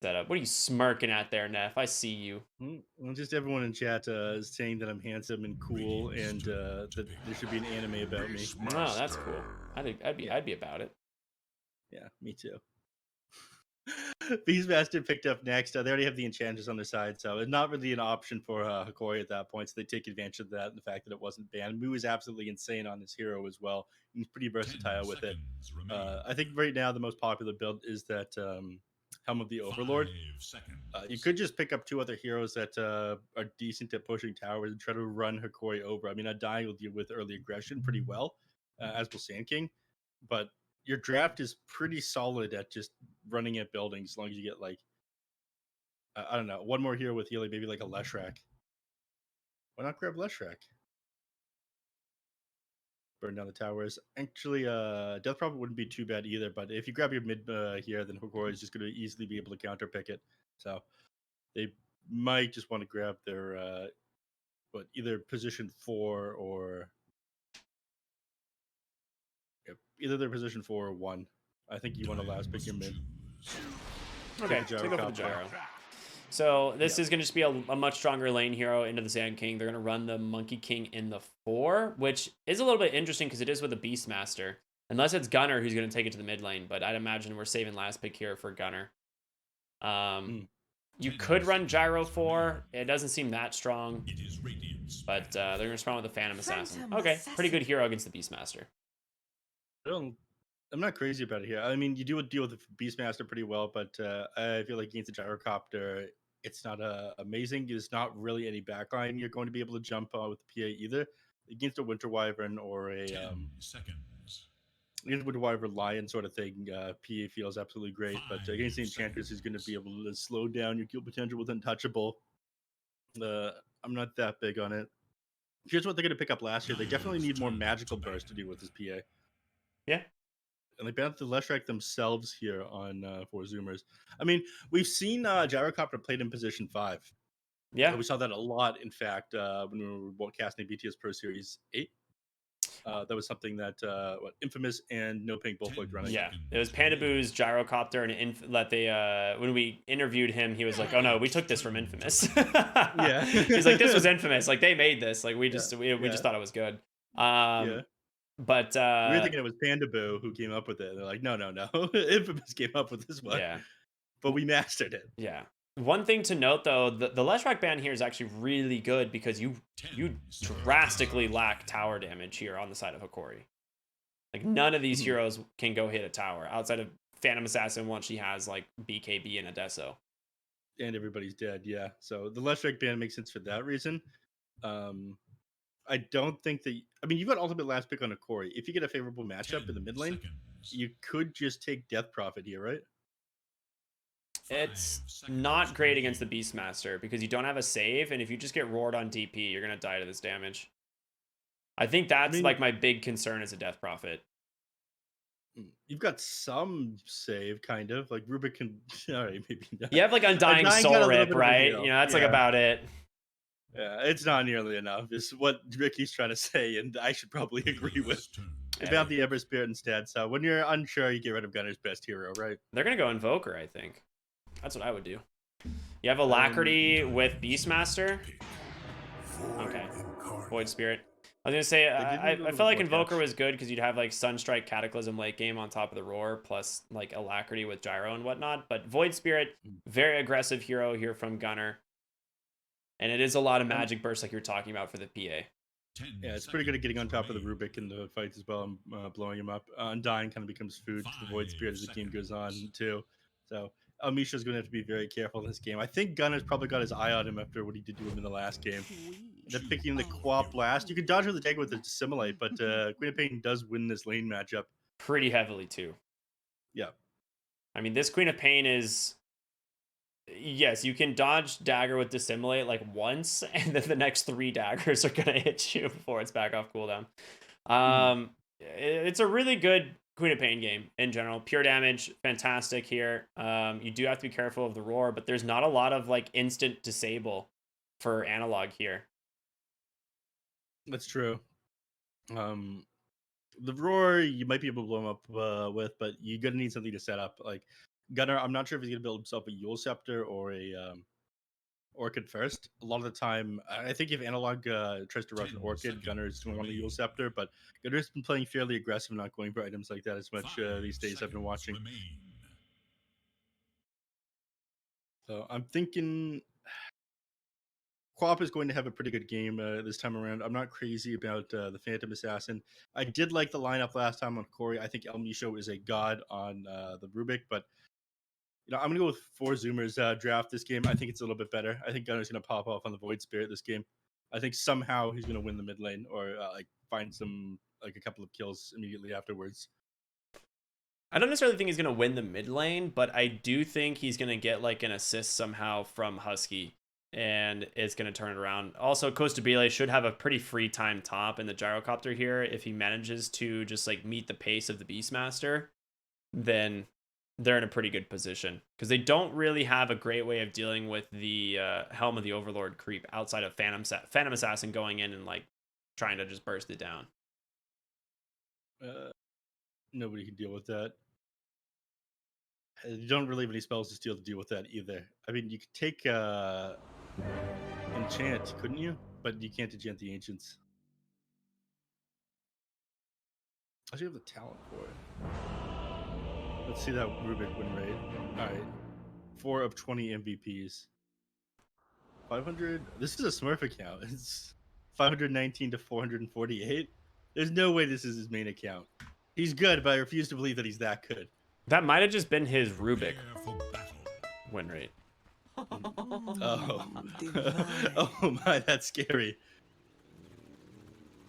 setup. What are you smirking at there, Neff? I see you. Well, just everyone in chat is saying that I'm handsome and cool, and that there should be an anime about me. No, that's cool. Yeah, I'd be about it. yeah, me too. Beastmaster picked up next. They already have the Enchantress on their side, so it's not really an option for Hokori at that point. So they take advantage of that and the fact that it wasn't banned. Mu is absolutely insane on his hero as well. He's pretty versatile with it. I think right now the most popular build is that Helm of the Overlord. You could just pick up two other heroes that are decent at pushing towers and try to run Hokori over. I mean, Undying will deal with early aggression pretty well, as will Sand King, but your draft is pretty solid at just running at buildings as long as you get like I don't know, one more hero with healing, maybe like a Leshrac. Why not grab Leshrac? Burn down the towers. Actually, Death Prophet wouldn't be too bad either, but if you grab your mid here, then Hokori is just going to easily be able to counter pick it. So they might just want to grab their either position 4 or either their position 4 or 1. I think you want to last pick your mid. Okay, so go for the gyro. So this is going to just be a much stronger lane hero into the Sand King. They're going to run the Monkey King in the 4, which is a little bit interesting because it is with a Beastmaster. Unless it's Gunner who's going to take it to the mid lane, but I'd imagine we're saving last pick here for Gunner. You could run Gyro 4. It doesn't seem that strong, but they're going to spawn with the Phantom Assassin. Okay, pretty good hero against the Beastmaster. I'm not crazy about it here. I mean, you do deal with the Beastmaster pretty well, but I feel like against the Gyrocopter, it's not amazing. There's not really any backline you're going to be able to jump with the PA either. Against a Winter Wyvern or a against Winter Wyvern Lion sort of thing, PA feels absolutely great. But against the Enchantress, he's going to be able to slow down your kill potential with Untouchable. I'm not that big on it. Here's what they're going to pick up last year. They definitely need more magical burst to deal with this PA. Yeah. And they banned the Leshrac themselves here on for Zoomers. I mean, we've seen Gyrocopter played in position 5. Yeah. We saw that a lot, in fact, when we were casting BTS Pro Series 8. That was something that Infamous and No Pink both liked running. Yeah, it was Pandaboo's Gyrocopter, and that they when we interviewed him, he was like, "Oh no, we took this from Infamous." Yeah, he's like, "This was Infamous. Like they made this. Like we just thought it was good." Yeah. But we were thinking it was Pandaboo who came up with it. They're like, no, Infamous came up with this one. Yeah, but we mastered it. Yeah. One thing to note though, the Leshrac ban here is actually really good because you drastically lack tower damage here on the side of Hokori. Like none of these heroes can go hit a tower outside of Phantom Assassin once she has like BKB and Adesso. And everybody's dead, yeah. So the Leshrac ban makes sense for that reason. I don't think that. I mean, you've got ultimate last pick on Hokori. If you get a favorable matchup in the mid lane, you could just take Death Prophet here, right? It's not great against the Beastmaster because you don't have a save, and if you just get roared on DP, you're gonna die to this damage. I think that's like my big concern as a Death Prophet. You've got some save, kind of like Rubik can. All right, maybe not. You have like Undying Soul Rip, right? You know, that's like about it. Yeah, it's not nearly enough. Is what Ricky's trying to say, and I should probably agree with. About the Ever Spirit instead. So when you're unsure, you get rid of Gunner's best hero, right? They're gonna go Invoker, I think. That's what I would do. You have Alacrity with Beastmaster. Okay. Void Spirit. I was gonna say I felt like Invoker was good because you'd have like Sunstrike Cataclysm late game on top of the Roar plus like Alacrity with Gyro and whatnot. But Void Spirit, very aggressive hero here from Gunner. And it is a lot of magic burst like you're talking about for the PA. Yeah, it's pretty good at getting on top of the Rubik in the fights as well and blowing him up. Undying kind of becomes food to the Void Spirit as the game goes on too. So Misha's going to have to be very careful in this game. I think Gunner's probably got his eye on him after what he did to him in the last game. They're picking the Quap Blast. You can dodge with the Dagger with the Dissimilate, but Queen of Pain does win this lane matchup. Pretty heavily too. Yeah. I mean, this Queen of Pain is... Yes, you can dodge Dagger with Dissimilate like once, and then the next 3 daggers are going to hit you before it's back off cooldown. It's a really good Queen of Pain game in general. Pure damage, fantastic here. You do have to be careful of the Roar, but there's not a lot of like instant disable for analog here. That's true. The Roar you might be able to blow him up with, but you're gonna need something to set up. Like Gunner, I'm not sure if he's gonna build himself a Yule Scepter or a Orchid first. A lot of the time, I think if Analog tries to rush an Orchid, Gunner is going on the Yule Scepter, but Gunner's been playing fairly aggressive, not going for items like that as much these days I've been watching. So I'm thinking Quap is going to have a pretty good game this time around. I'm not crazy about the Phantom Assassin. I did like the lineup last time on Hokori. I think El Misho is a god on the Rubik, but I'm gonna go with 4 Zoomers draft this game. I think it's a little bit better. I think Gunner's gonna pop off on the Void Spirit this game. I think somehow he's gonna win the mid lane or like find some like a couple of kills immediately afterwards. I don't necessarily think he's gonna win the mid lane, but I do think he's gonna get like an assist somehow from Husky, and it's gonna turn it around. Also, Costabile should have a pretty free time top in the gyrocopter here if he manages to just like meet the pace of the Beastmaster. Then they're in a pretty good position because they don't really have a great way of dealing with the Helm of the Overlord creep outside of Phantom Assassin going in and like trying to just burst it down. Nobody can deal with that. You don't really have any spells to steal to deal with that either. I mean, you could take enchant, couldn't you? But you can't enchant the ancients. I should have the talent for it. Let's see that Rubik win rate. All right, 4 of 20 MVPs. 500. This is a Smurf account. It's 519 to 448. There's no way this is his main account. He's good, but I refuse to believe that he's that good. That might have just been his Rubik win rate. Oh. Oh my, that's scary.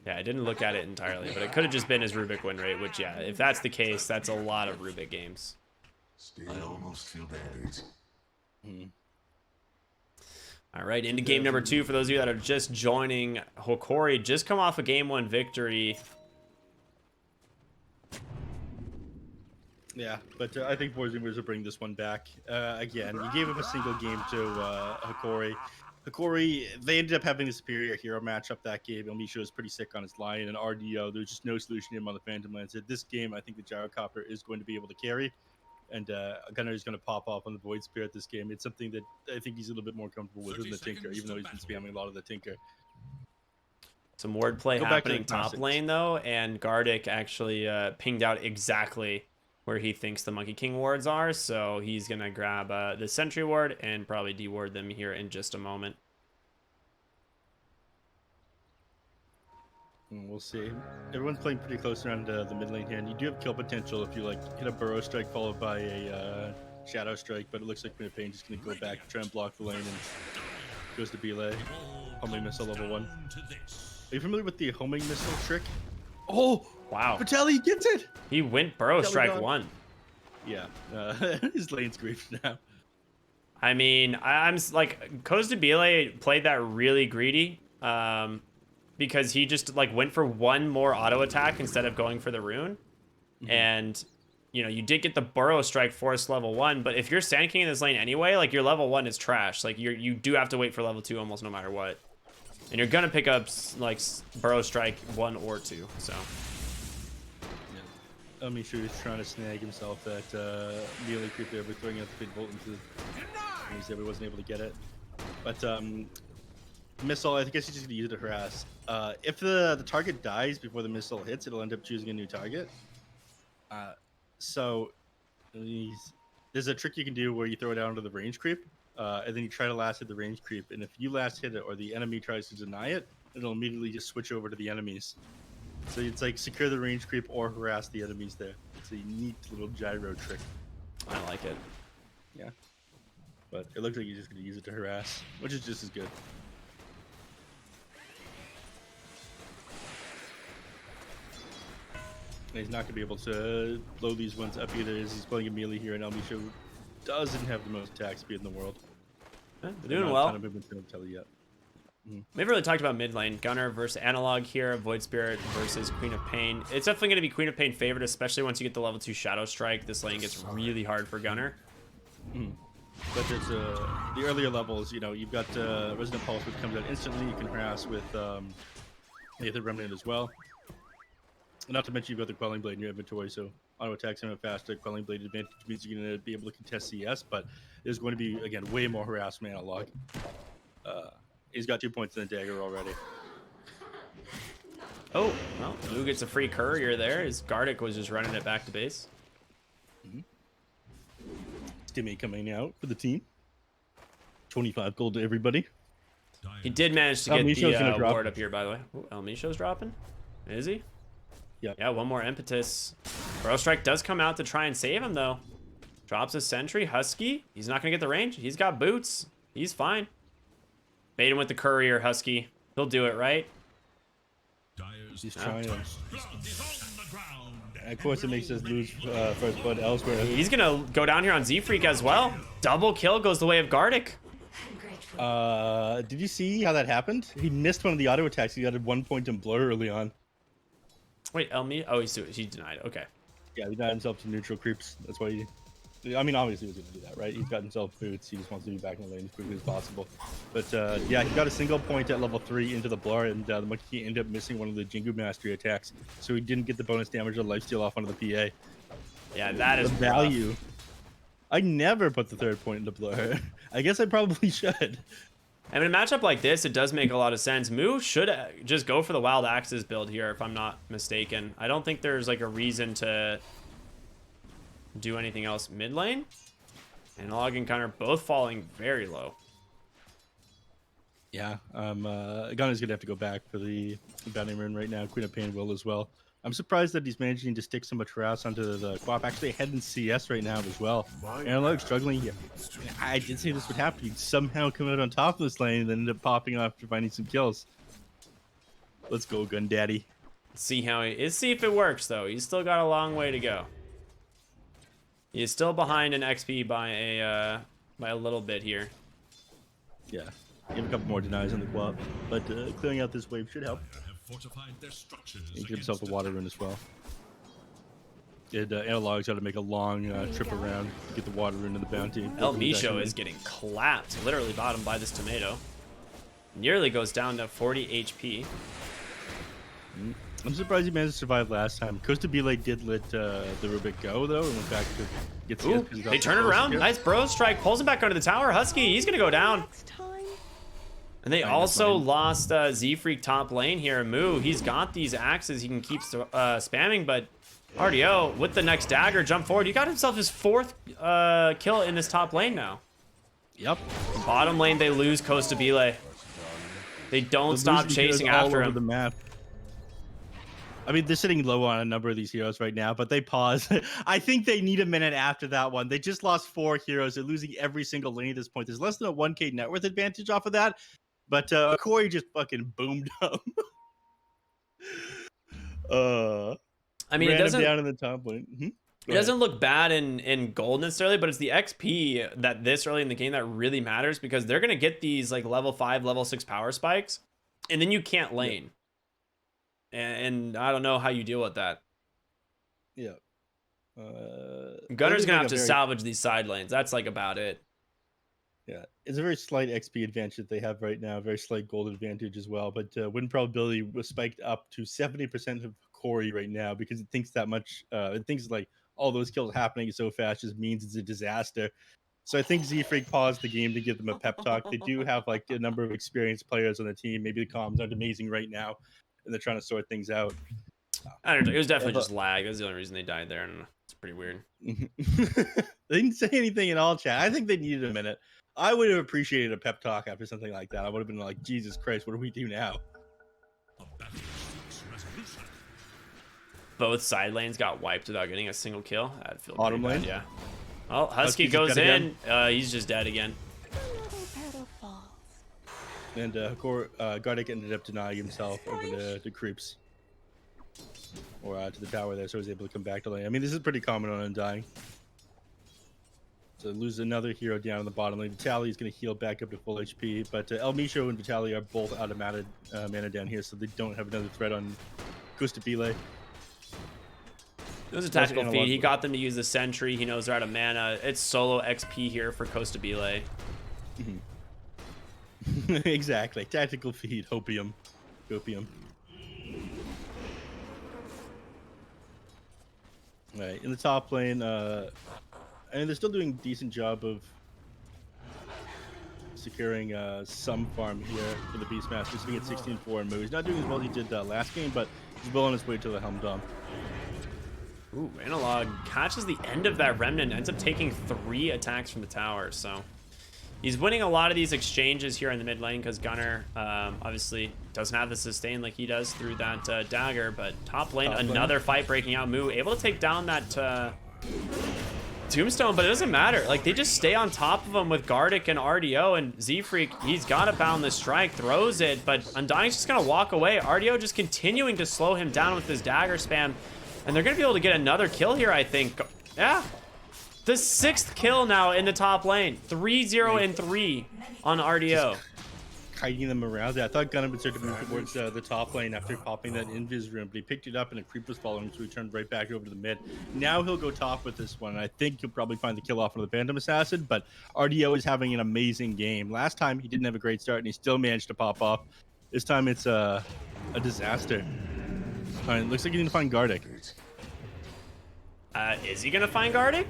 Yeah, I didn't look at it entirely, but it could have just been his Rubik win rate, which, yeah, if that's the case, that's a lot of Rubik games. I almost feel bad. All right, into game number 2 for those of you that are just joining. Hokori just come off a game 1 victory. Yeah, but I think Boy Zoomers will bring this one back. Again, you gave him a single game to Hokori. Hokori, they ended up having a superior hero matchup that game. El Misho was pretty sick on his line, and RDO, there's just no solution to him on the Phantom Lance. At this game, I think the Gyrocopter is going to be able to carry, and Gunner is going to pop off on the Void Spirit this game. It's something that I think he's a little bit more comfortable with than the Tinker, even though he's been spamming a lot of the Tinker. Some wordplay happening top lane, though, and Gardic actually pinged out exactly where he thinks the Monkey King wards are, so he's going to grab the Sentry ward and probably deward them here in just a moment. We'll see. Everyone's playing pretty close around the mid lane here, and you do have kill potential if you like hit a Burrow Strike followed by a Shadow Strike, but it looks like Queen of Pain just going to go back, try and block the lane, and goes to Belay. Homing Missile level 1. Are you familiar with the Homing Missile trick? Oh! Wow. Vitaly gets it! He went Burrow Strike 1. Yeah. His lane's griefed now. I mean, I'm like, Costabile played that really greedy because he just like went for 1 more auto attack instead of going for the rune. And, you know, you did get the Burrow Strike Force level 1, but if you're Sand King in this lane anyway, like your level 1 is trash. Like you do have to wait for level 2 almost no matter what. And you're going to pick up like Burrow Strike 1 or 2, so. I'm sure he's trying to snag himself that melee creep there, but throwing out the big bolt into he said he wasn't able to get it. But missile, I guess he's just gonna use it to harass. If the target dies before the missile hits, it'll end up choosing a new target. So there's a trick you can do where you throw it out into the range creep, and then you try to last hit the range creep. And if you last hit it or the enemy tries to deny it, it'll immediately just switch over to the enemies. So it's like secure the range creep or harass the enemies there. It's a neat little gyro trick. I like it. Yeah. But it looks like he's just going to use it to harass, which is just as good. And he's not going to be able to blow these ones up either as he's playing a melee here, and El Misho doesn't have the most attack speed in the world. They're doing well. Yet. We haven't really talked about mid lane. Gunner versus Analog here. Void Spirit versus Queen of Pain. It's definitely going to be Queen of Pain favored, especially once you get the level 2 Shadow Strike. This lane gets really hard for Gunner. But there's the earlier levels, you know, you've got Resonant Pulse, which comes out instantly. You can harass with the Remnant as well. Not to mention you've got the Quelling Blade in your inventory, so auto attacks him faster. Quelling Blade advantage means you're going to be able to contest CS, but there's going to be, again, way more harassment analog. He's got 2 points in the dagger already. Oh, well, Moo gets a free courier there. His Gardic was just running it back to base. Stimmy coming out for the team. 25 gold to everybody. He did manage to get the ward up here, by the way. Ooh, El Misho's dropping. Is he? Yeah. Yeah, one more impetus. Bro Strike does come out to try and save him, though. Drops a sentry. Husky. He's not going to get the range. He's got boots. He's fine. Bait him with the courier, Husky. He'll do it, right? He's trying to. Of course, it makes us lose first blood elsewhere. He's going to go down here on Z-Freak as well. Double kill goes the way of Gardic. Did you see how that happened? He missed one of the auto attacks. He got 1 point in blur early on. Wait, Elmi? Oh, he denied. Okay. Yeah, he got himself to neutral creeps. That's why he. I mean, obviously he was going to do that, right? He's got himself boots. He just wants to be back in the lane as quickly as possible. But yeah, he got a single point at level 3 into the blur, and the monkey ended up missing one of the Jingu Mastery attacks, so he didn't get the bonus damage or lifesteal off onto the PA. Yeah, that is the value. Rough. I never put the 3rd point into blur. I guess I probably should. And in a matchup like this, it does make a lot of sense. Moo should just go for the Wild Axes build here, if I'm not mistaken. I don't think there's like a reason to do anything else mid lane. Analog and Gunner both falling very low. Yeah, Gunner's gonna have to go back for the bounty rune right now. Queen of Pain will as well. I'm surprised that he's managing to stick so much harass onto the Quap. Actually ahead in CS right now as well. Analog struggling here. I did say this would happen. He'd somehow come out on top of this lane and then end up popping off after finding some kills. Let's go, Gun Daddy. See if it works though. He's still got a long way to go. He's still behind in XP by a little bit here. Yeah, you have a couple more denies on the Quap, but clearing out this wave should help. He get himself a water rune as well. Analog's got to make a long trip around to get the water rune and the bounty. El Misho is getting clapped, literally bottomed by this tomato. Nearly goes down to 40 HP. I'm surprised he managed to survive last time. Costa Bile did let the Rubik go though, and went back to get. Ooh, they turn it around. Nice bro strike, pulls him back under the tower. Husky, he's gonna go down. And they also lost Z-Freak top lane here. Moo, he's got these axes he can keep spamming, but RDO with the next dagger, jump forward. He got himself his 4th kill in this top lane now. Yep. Bottom lane, they lose Costa Bile. They don't stop chasing after him. The map. I mean, they're sitting low on a number of these heroes right now, but they pause. I think they need a minute after that one. They just lost 4 heroes. They're losing every single lane at this point. There's less than a 1K net worth advantage off of that. But Hokori just fucking boomed up. I mean, it doesn't down in the top lane. It doesn't look bad in gold necessarily, but it's the XP that this early in the game that really matters, because they're gonna get these like level 5, level 6 power spikes, and then you can't lane. Yeah. And I don't know how you deal with that. Yeah. Gunner's gonna have to salvage these side lanes. That's like about it. Yeah, it's a very slight XP advantage that they have right now, very slight gold advantage as well. But win probability was spiked up to 70% of Hokori right now, because it thinks that much. It thinks like all those kills happening so fast just means it's a disaster. So I think Z-Freak paused the game to give them a pep talk. They do have like a number of experienced players on the team. Maybe the comms aren't amazing right now, and they're trying to sort things out. I don't know. It was definitely just lag. That's the only reason they died there, and it's pretty weird. They didn't say anything in all chat. I think they needed a minute. I would have appreciated a pep talk after something like that. I would have been like, Jesus Christ, what do we do now? Both side lanes got wiped without getting a single kill. I'd feel bottom lane, yeah. Well, Husky goes in. He's just dead again. And Gardic ended up denying himself over the creeps, or to the tower there, so he was able to come back to lane. I mean, this is pretty common on Undying. So lose another hero down in the bottom lane. Vitaly is going to heal back up to full HP, but El Misho and Vitaly are both out of mana down here, so they don't have another threat on Costa Bile. It was a tactical feed. He got them to use the sentry. He knows they're out of mana. It's solo XP here for Costa Bile. Exactly. Tactical feed. Hopium. Right, in the top lane, and they're still doing a decent job of securing some farm here for the Beastmaster, sitting at 16-4 and Moo. He's not doing as well as he did last game, but he's well on his way to the Helm Dom. Ooh, Analog catches the end of that Remnant, ends up taking 3 attacks from the tower, so he's winning a lot of these exchanges here in the mid lane because Gunnar obviously doesn't have the sustain like he does through that dagger, but top lane, another fight breaking out. Moo able to take down that Tombstone, but it doesn't matter. Like, they just stay on top of him with Gardic and RDO, and Z-Freak, he's got to bound the strike, throws it, but Undying's just going to walk away. RDO just continuing to slow him down with his dagger spam, and they're going to be able to get another kill here, I think. Yeah. The 6th kill now in the top lane. 3-0 and 3 on RDO. Just kiting them around. I thought Gunnar would start to move towards the top lane after popping that invis room, but he picked it up and a creep was following, so he turned right back over to the mid. Now he'll go top with this one. I think he'll probably find the kill off of the Phantom Assassin, but RDO is having an amazing game. Last time he didn't have a great start and he still managed to pop off. This time it's a disaster. All right, looks like he's gonna find Gardic. Is he gonna find Gardic?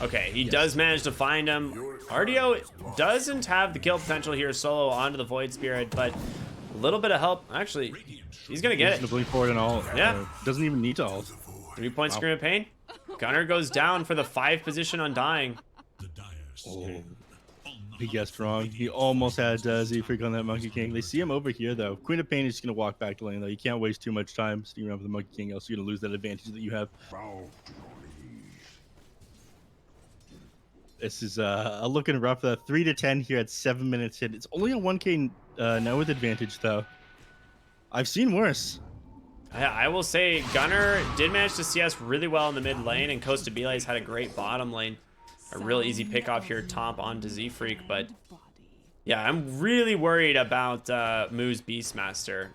Okay, he does manage to find him. RDO doesn't have the kill potential here solo onto the Void Spirit, but a little bit of help. Actually, he's gonna get it. He's gonna blink forward and ult. Yeah. Doesn't even need to ult. 3 point Scream of Pain. Gunnar goes down for the 5 position Undying. Oh, he guessed wrong. He almost had Z-Freak on that Monkey King. They see him over here, though. Queen of Pain is just going to walk back to lane, though. You can't waste too much time sticking around with the Monkey King, else you're going to lose that advantage that you have. This is looking rough. 3 to 10 here at 7 minutes hit. It's only a 1k now with advantage, though. I've seen worse. I will say Gunnar did manage to CS really well in the mid lane, and Costa Belays had a great bottom lane. A real easy pick off here top onto Z-Freak, but yeah, I'm really worried about Moo's Beastmaster.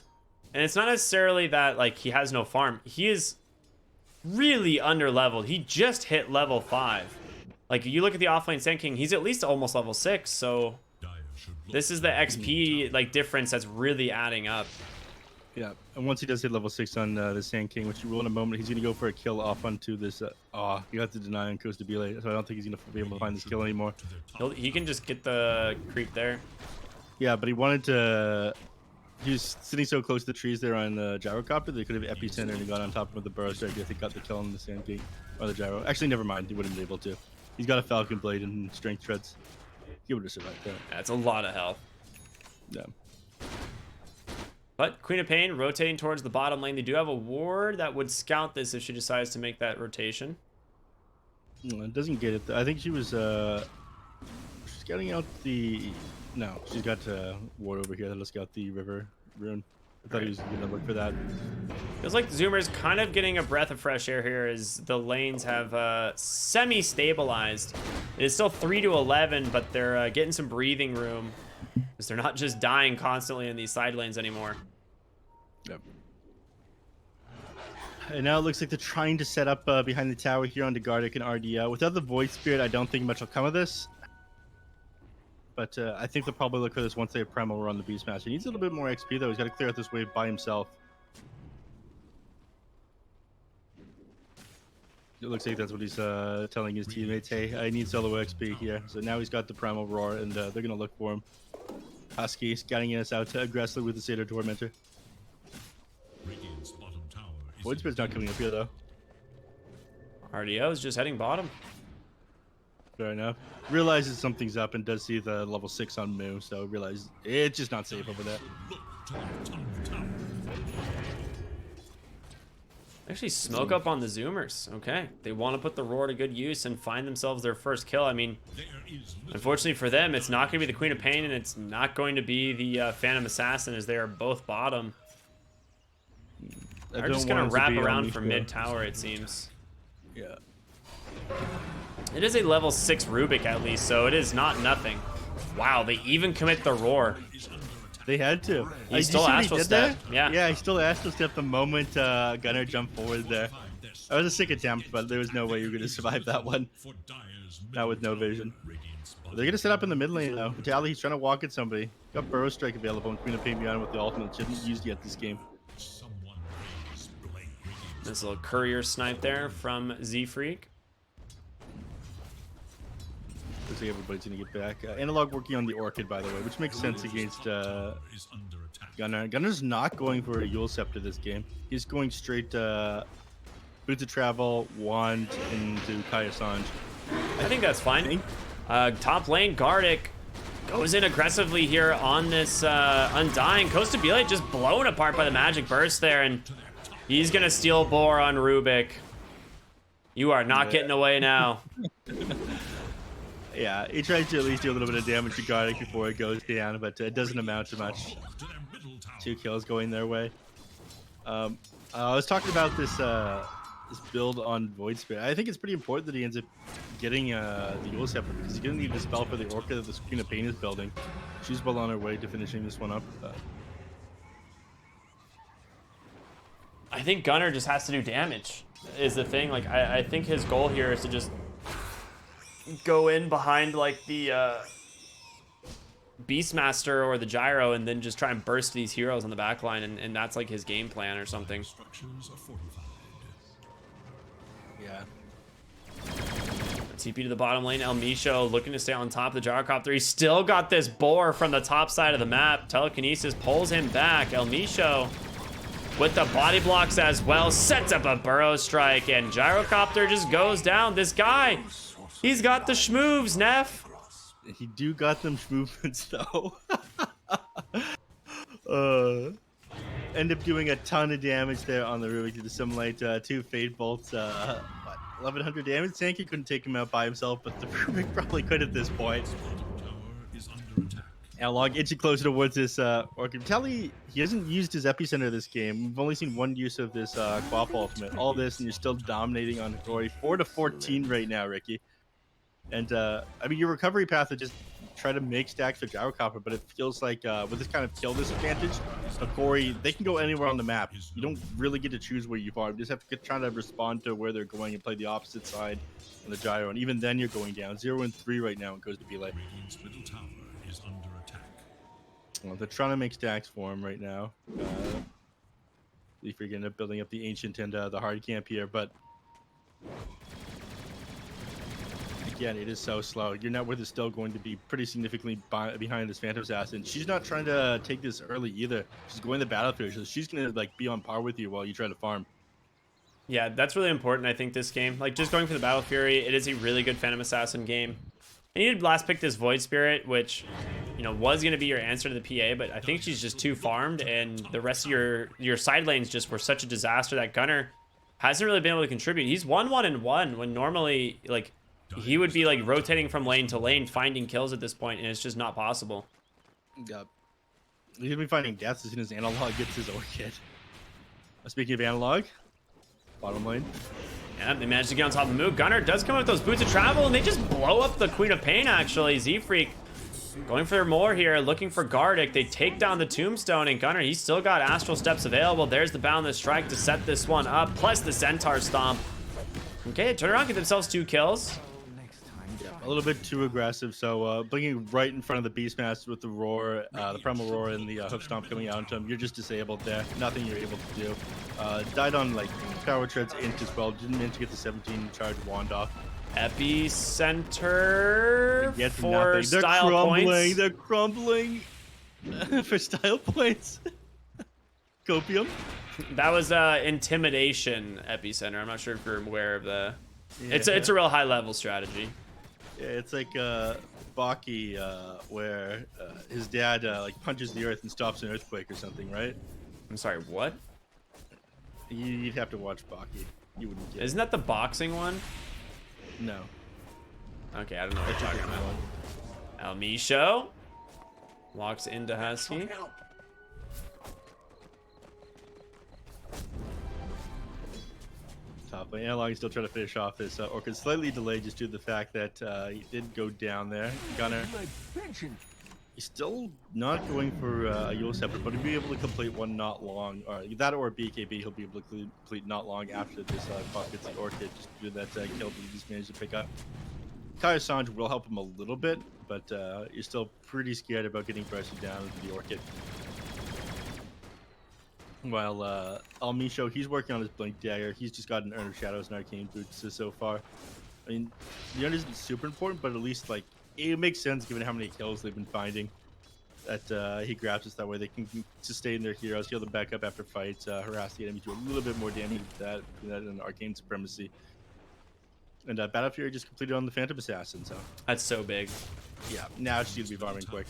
And it's not necessarily that like he has no farm. He is really under leveled. He just hit level 5. Like, you look at the offlane Sand King, he's at least almost level 6, so this is the XP like difference that's really adding up. Yeah, and once he does hit level 6 on the Sand King, which you will in a moment, he's going to go for a kill off onto this. You have to deny on Costa Belays, so I don't think he's going to be able to find this kill anymore. He can just get the creep there. Yeah, but he wanted to. He was sitting so close to the trees there on the Gyrocopter, they could have epicenter and he got on top of him with the burrow strike. I think got the kill on the Sand King or the Gyro. Actually, never mind. He wouldn't be able to. He's got a Falcon Blade and Strength Treads. He would have survived that. That's a lot of health. Yeah. But Queen of Pain rotating towards the bottom lane. They do have a ward that would scout this if she decides to make that rotation. It doesn't get it. I think she was scouting out the. No, she's got ward over here that'll scout the river rune. I thought he was gonna look for that. Feels like Zoomer's kind of getting a breath of fresh air here as the lanes have semi-stabilized. It is still 3 to 11, but they're getting some breathing room because they're not just dying constantly in these side lanes anymore. Yep. And now it looks like they're trying to set up behind the tower here onto Gardic and RDO. Without the Void Spirit, I don't think much will come of this. But I think they'll probably look for this once they have Primal Roar on the Beastmaster. He needs a little bit more XP, though. He's got to clear out this wave by himself. It looks like that's what he's telling his teammates. Hey, I need solo XP here. So now he's got the Primal Roar, and they're going to look for him. Husky scouting us out aggressively with the Satyr Tormentor. Void Spirit's not coming up here, though. RDO is just heading bottom. Fair enough. Realizes something's up and does see the level 6 on Moo, so realize it's just not safe over there. Actually, smoke up on the Zoomers. Okay, they want to put the Roar to good use and find themselves their first kill. I mean, unfortunately for them, it's not going to be the Queen of Pain and it's not going to be the Phantom Assassin as they are both bottom. They're just going to wrap around for mid tower, it seems. Yeah. It is a level 6 Rubik at least, so it is not nothing. Wow, they even commit the Roar. They had to. He still Astral Step. Yeah. Yeah, he still Astral Step the moment Gunnar jumped forward there. That was a sick attempt, but there was no way you were going to survive that one. Not with no vision. But they're going to set up in the mid lane now. Vitaly, he's trying to walk at somebody. Got Burrow Strike available and Queen of Pain beyond with the ultimate. Shouldn't be used yet this game. This little courier snipe there from Z-Freak. Looks like everybody's gonna get back. Analog working on the Orchid, by the way, which makes sense against Gunnar. Gunnar's not going for a Yule Scepter this game. He's going straight Boots of Travel, Wand into Kaya Sanj. I think that's fine. Top lane, Gardic goes in aggressively here on this Undying. Costabile just blown apart by the Magic Burst there, and he's gonna steal Boar on Rubik. You are not getting away now. Yeah, he tries to at least do a little bit of damage to Gardic before it goes down, but it doesn't amount to much. 2 kills going their way. I was talking about this this build on Void Spirit. I think it's pretty important that he ends up getting the Yule Scepter, because he's going to need the spell for the Orchid that the Queen of Pain is building. She's well on her way to finishing this one up. I think Gunnar just has to do damage, is the thing. Like, I think his goal here is to just go in behind, like, the Beastmaster or the Gyro, and then just try and burst these heroes on the back line, and that's, like, his game plan or something. Yeah. TP to the bottom lane. El Micho looking to stay on top of the Gyrocopter. He's still got this Boar from the top side of the map. Telekinesis pulls him back. El Micho with the body blocks as well, sets up a Burrow Strike, and Gyrocopter just goes down. This guy, he's got the schmoves, Neff. He do got them movements though. End up doing a ton of damage there on the Rubik to assimilate 2 Fade Bolts. 1100 damage. Sankey couldn't take him out by himself, but the Rubik probably could at this point. Analog inching closer towards this Orchid. Telly, he hasn't used his Epicenter this game. We've only seen one use of this Quaffle ultimate. All this, and you're still dominating on Hokori. 4-14 right now, Ricky. And I mean, your recovery path is just try to make stacks for Gyrocopter, but it feels like with this kind of kill disadvantage, Hokori, they can go anywhere on the map. You don't really get to choose where you farm. You just have to try to respond to where they're going and play the opposite side on the Gyro. And even then, you're going down 0-3 right now. It goes to be like. Well, they're trying to make stacks for him right now. If you're going to end up building up the Ancient and the hard camp here, but again, it is so slow. Your net worth is still going to be pretty significantly behind this Phantom Assassin. She's not trying to take this early either. She's going to the battlefield, so she's going to like be on par with you while you try to farm. Yeah, that's really important, I think, this game. Like, just going for the Battle Fury, it is a really good Phantom Assassin game. And you did last pick this Void Spirit, which, you know, was going to be your answer to the PA, but I think she's just too farmed, and the rest of your side lanes just were such a disaster that Gunnar hasn't really been able to contribute. He's 1-1-1 when normally, like, he would be, like, rotating from lane to lane, finding kills at this point, and it's just not possible. Yep. He's going to be finding deaths as soon as Analog gets his Orchid. Speaking of Analog, bottom lane. Yeah, they managed to get on top of the move. Gunnar does come with those Boots of Travel, and they just blow up the Queen of Pain, actually. Z-Freak going for more here, looking for Gardic. They take down the Tombstone, and Gunnar, he's still got Astral Steps available. There's the Boundless Strike to set this one up, plus the Centaur Stomp. Okay, turn around, get themselves 2 kills. A little bit too aggressive, so blinking right in front of the Beastmaster with the Roar, the Primal Roar and the Hook Stomp coming out into him. You're just disabled there. Nothing you're able to do. Died on, like, Power Treads Int as well. Didn't manage to get the 17 charge wand off. Epicenter for nothing. style points. They're crumbling for style points. Copium. That was Intimidation Epicenter. I'm not sure if you're aware of the... Yeah. It's a real high-level strategy. Yeah, it's like Baki, where his dad like punches the earth and stops an earthquake or something, right? I'm sorry, what? You'd have to watch Baki. You wouldn't get Isn't that the boxing one? No. Okay, I don't know what you're talking about. El Micho walks into Husky. Top lane. Analog is still trying to finish off this Orchid. Slightly delayed just due to the fact that he did go down there. Gunnar. He's still not going for a Yule Scepter, but he'll be able to complete one not long. Or that or BKB, he'll be able to complete not long after this Buff gets the Orchid, just due to that kill that he just managed to pick up. Kaya Sanj will help him a little bit, but you're still pretty scared about getting bursted down with the Orchid. While Almisho, he's working on his Blink Dagger. He's just got an Urn of Shadows and Arcane Boots so far. I mean, the Urn isn't super important, but at least like it makes sense given how many kills they've been finding. That he grabs us that way they can sustain their heroes, heal them back up after fights, harass the enemy, do a little bit more damage with that, between that and Arcane Supremacy. And Battle Fury just completed on the Phantom Assassin, so That's so big. yeah, now it's going to be farming quick.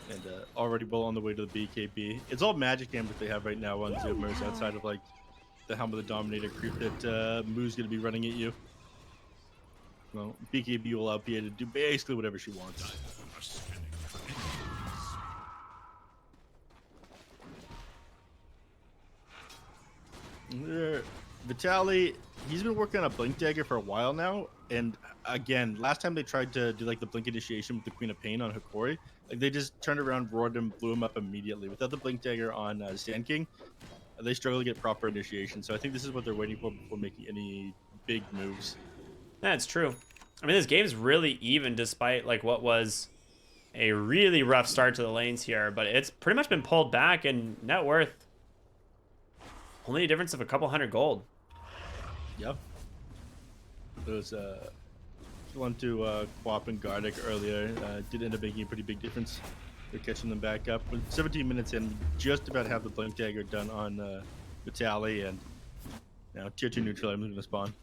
And already well on the way to the BKB. It's all magic damage they have right now on Zoomers outside of like the Helm of the Dominator creep that Moo's going to be running at you. Well, BKB will allow PA to do basically whatever she wants. Vitaly, he's been working on a Blink Dagger for a while now, and again, last time they tried to do like the Blink Initiation with the Queen of Pain on Hokori, like they just turned around, roared him, blew him up immediately. Without the Blink Dagger on Sand King, they struggle to get proper initiation. So I think this is what they're waiting for before making any big moves. That's true. I mean, this game's really even despite like what was a really rough start to the lanes here, but it's pretty much been pulled back, and net worth only a difference of a couple hundred gold. Yep. Those one to Quap and Gardic earlier did end up making a pretty big difference. They're catching them back up. With 17 minutes in, just about have the Blink Dagger done on Vitaly, and now tier 2 neutral items going to spawn.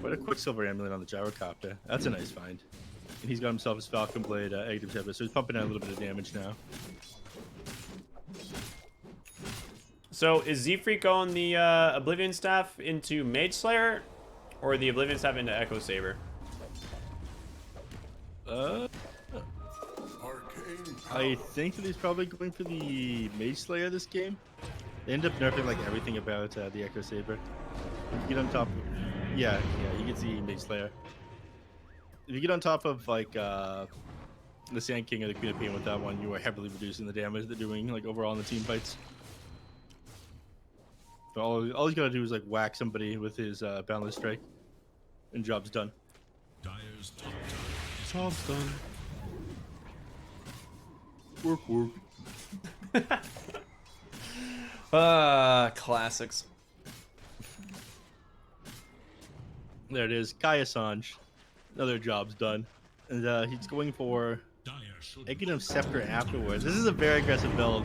What a Quicksilver Amulet on the Gyrocopter. That's a nice find. And he's got himself his Falcon Blade active temper, so he's pumping out a little bit of damage now. So is Z-Freak going the Oblivion Staff into Mage Slayer, or the Oblivion Staff into Echo Saber? I think that he's probably going for the Mage Slayer this game. They end up nerfing like everything about the Echo Saber. If you get on top of, yeah, you get the Mage Slayer. If you get on top of like the Sand King or the Queen of Pain with that one, you are heavily reducing the damage they're doing like overall in the team fights. So all he's gotta do is like whack somebody with his Boundless Strike, and job's done. Job's done. Work. Classics. There it is, Kai Assange. Another job's done. And he's going for Aghanim Scepter afterwards. This is a very aggressive build.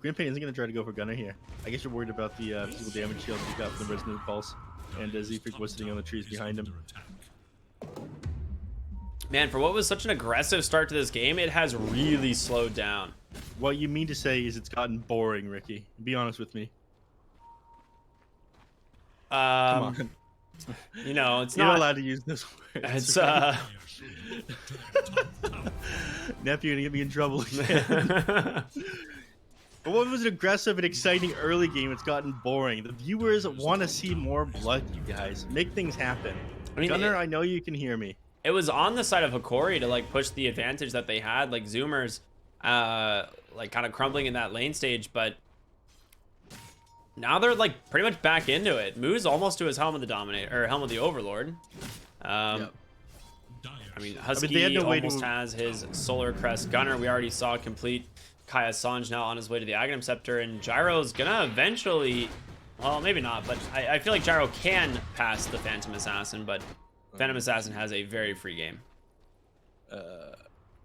Green Pain isn't going to try to go for Gunner here. I guess you're worried about the physical damage shield he's got from the Resonant Pulse. And Z-Freak was sitting on the trees behind him. Man, for what was such an aggressive start to this game, it has really slowed down. What you mean to say is it's gotten boring, Ricky. Be honest with me. Come on. You know, it's You're not allowed to use this word. It's Neph, you're gonna get me in trouble again. But what was an aggressive and exciting early game? It's gotten boring. The viewers want to see more blood, you guys. Make things happen. I mean, Gunner, I know you can hear me. it was on the side of Hokori to like push the advantage that they had, like Zoomers like kind of crumbling in that lane stage, but now they're like pretty much back into it. Moo's almost to his Helm of the Dominator, or Helm of the Overlord. Yep. I mean, Husky almost has his Solar Crest Gunner. We already saw complete Kai Assange now on his way to the Aghanim Scepter, and Gyro's gonna eventually, well, maybe not, but I feel like Gyro can pass the Phantom Assassin, but Phantom Assassin has a very free game.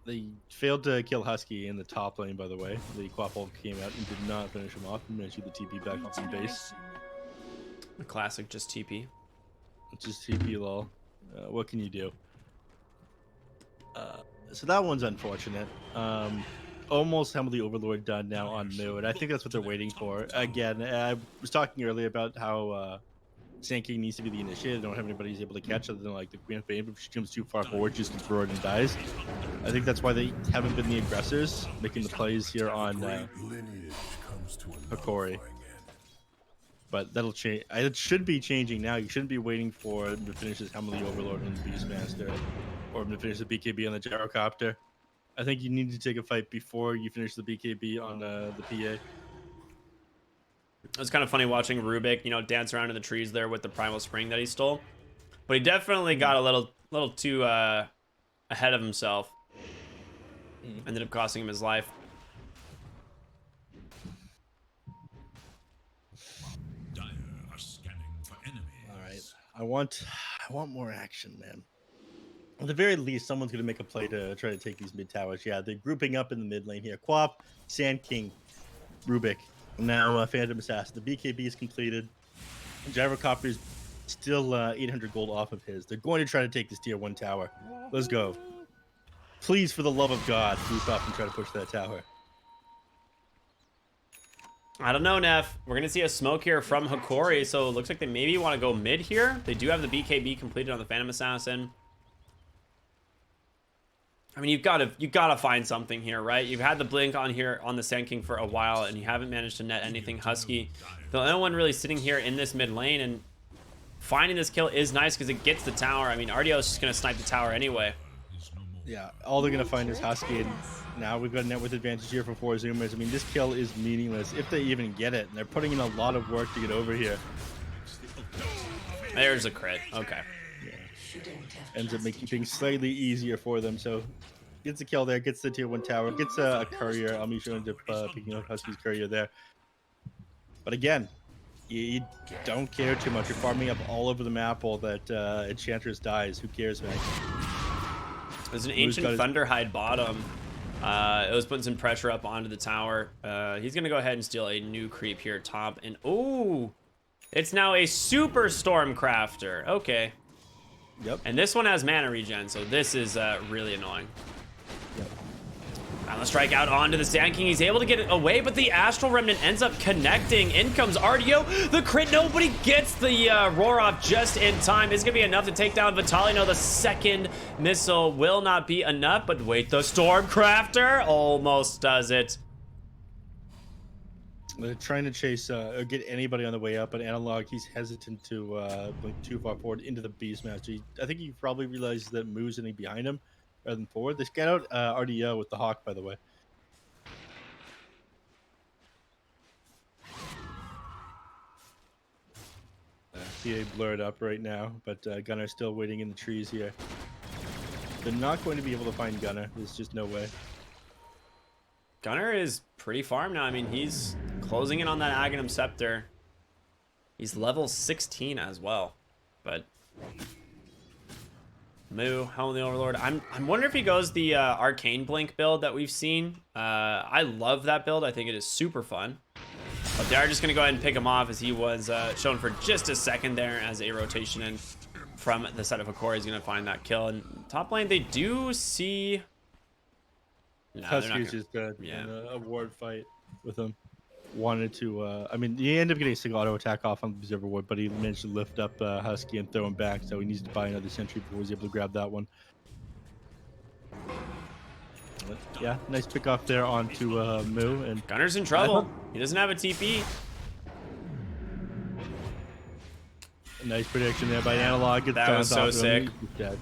They failed to kill Husky in the top lane, by the way. The Quaffle came out and did not finish him off and managed to get the TP back on some base. A classic, just TP. Just TP lol. What can you do? So that one's unfortunate. Almost Helm of the Overlord done now on Moo, and I think that's what they're waiting for. Again, I was talking earlier about how Sand King needs to be the initiator. They don't have anybody who's able to catch other than like the Queen of Pain, but if she comes too far forward, she just gets thrown and dies. I think that's why they haven't been the aggressors, making the plays here on Hokori. But that'll change. It should be changing now. You shouldn't be waiting for him to finish his Helm of the Overlord and the Beastmaster, or him to finish the BKB on the Gyrocopter. I think you need to take a fight before you finish the BKB on the PA. It was kind of funny watching Rubik, you know, dance around in the trees there with the Primal Spring that he stole. But he definitely got a little too ahead of himself. Ended up costing him his life. All right, I want more action, man. At the very least, someone's going to make a play to try to take these mid towers. Yeah, they're grouping up in the mid lane here. Quap, Sand King, Rubik, now Phantom Assassin. The BKB is completed. Gyrocopter is still 800 gold off of his. They're going to try to take this tier 1 tower. Let's go. Please, for the love of God, group up and try to push that tower. I don't know, neph. We're going to see a smoke here from Hokori, so it looks like they maybe want to go mid here. They do have the BKB completed on the Phantom Assassin. I mean, you gotta find something here, right? You've had the blink on here on the Sand King for a while, and you haven't managed to net anything. Husky, the only one really sitting here in this mid lane, and finding this kill is nice because it gets the tower. I mean, RDO is just gonna snipe the tower anyway. Yeah, all they're gonna find is Husky, and now we've got a net worth advantage here for 4 Zoomers. I mean, this kill is meaningless if they even get it, and they're putting in a lot of work to get over here. There's a crit. Okay. Ends up making things slightly easier for them. So gets a kill there, gets the tier 1 tower, gets a courier. Amisho ends up picking up Husky's courier there. But again, you don't care too much. You're farming up all over the map while that Enchantress dies. Who cares, man? There's an Ancient Thunderhide bottom. It was putting some pressure up onto the tower. He's going to go ahead and steal a new creep here top. And, oh, it's now a Super Stormcrafter. Okay. Yep. And this one has mana regen, so this is really annoying. Yep. On the strike out onto the Sand King. He's able to get it away, but the Astral Remnant ends up connecting. In comes RDO. The crit, nobody gets the roar off just in time. It's going to be enough to take down Vitaly. No, the second missile will not be enough, but wait, the Stormcrafter almost does it. They're trying to chase or get anybody on the way up, but Analog, he's hesitant to blink too far forward into the Beastmaster. I think he probably realizes that Moo's sitting behind him rather than forward. They scan out RDO with the Hawk, by the way. PA blurred up right now, but Gunner's still waiting in the trees here. They're not going to be able to find Gunner. There's just no way. Gunner is pretty farm now. I mean, he's closing in on that Aghanim Scepter. He's level 16 as well. But Moo, Helm of the Overlord. I'm wondering if he goes the Arcane Blink build that we've seen. I love that build. I think it is super fun. But they are just going to go ahead and pick him off as he was shown for just a second there as a rotation in from the side of Hokori is going to find that kill. And top lane, they do see... No, Husky's just in a ward fight with him. Wanted to, I mean, he ended up getting a single auto attack off on the Observer Ward, but he managed to lift up Husky and throw him back, so he needs to buy another sentry before he's able to grab that one. But, yeah, nice pick off there onto Moo. And Gunner's in trouble. He doesn't have a TP. Nice prediction there by Analog. Gets that was so sick. Dead.